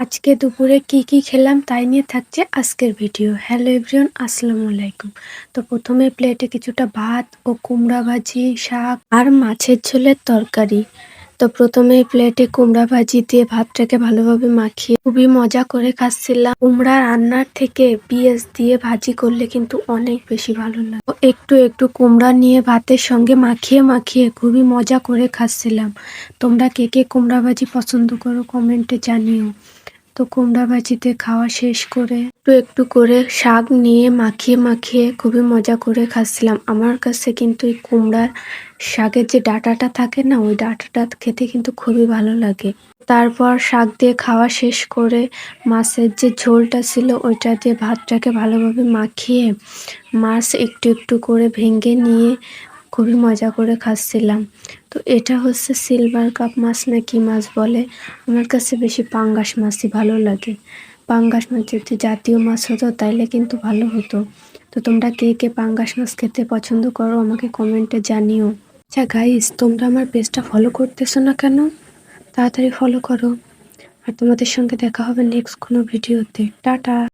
আজকে দুপুরে কি খেলাম তাই নিয়ে থাকছে আজকের ভিডিও। হ্যালো এভরিওয়ান, আসসালামু আলাইকুম। তো প্রথমে প্লেটে কিছুটা ভাত ও কুমড়া ভাজি, শাক আর মাছের ঝোলের তরকারি। তো প্রথমে প্লেটে কুমড়া ভাজি দিয়ে ভাতটাকে ভালোভাবে মাখিয়ে খুবই মজা করে খাচ্ছিলাম। কুমড়া রান্নার থেকে পেঁয়াজ দিয়ে ভাজি করলে কিন্তু অনেক বেশি ভালো লাগে। একটু একটু কুমড়া নিয়ে ভাতের সঙ্গে মাখিয়ে মাখিয়ে খুবই মজা করে খাচ্ছিলাম। তোমরা কে কে কুমড়া ভাজি পছন্দ করো কমেন্টে জানিও। তো কুমড়া ভাজিতে খাওয়া শেষ করে একটু একটু করে শাক নিয়ে মাখিয়ে মাখিয়ে খুবই মজা করে খাচ্ছিলাম। আমার কাছে কিন্তু এই কুমড়ার শাকের যে ডাঁটাটা থাকে না, ওই ডাঁটাটা খেতে কিন্তু খুবই ভালো লাগে। তারপর শাক দিয়ে খাওয়া শেষ করে মাছের যে ঝোলটা ছিল ওইটা দিয়ে ভাতটাকে ভালোভাবে মাখিয়ে মাছ একটু একটু করে ভেঙে নিয়ে খুবই মজা করে খাচ্ছিলাম। তো এটা হচ্ছে সিলভার কাপ মাছ না কি মাছ বলে, আমার কাছে বেশি পাঙ্গাস মাছই ভালো লাগে। পাঙ্গাস মাছ যদি জাতীয় মাছ হতো তাইলে কিন্তু ভালো হতো। তো তোমরা কে কে পাঙ্গাস মাছ খেতে পছন্দ করো আমাকে কমেন্টে জানিও। আচ্ছা গাইস, তোমরা আমার পেজটা ফলো করতেছো না কেন? তাড়াতাড়ি ফলো করো। আর তোমাদের সঙ্গে দেখা হবে নেক্সট কোনো ভিডিওতে। টাটা।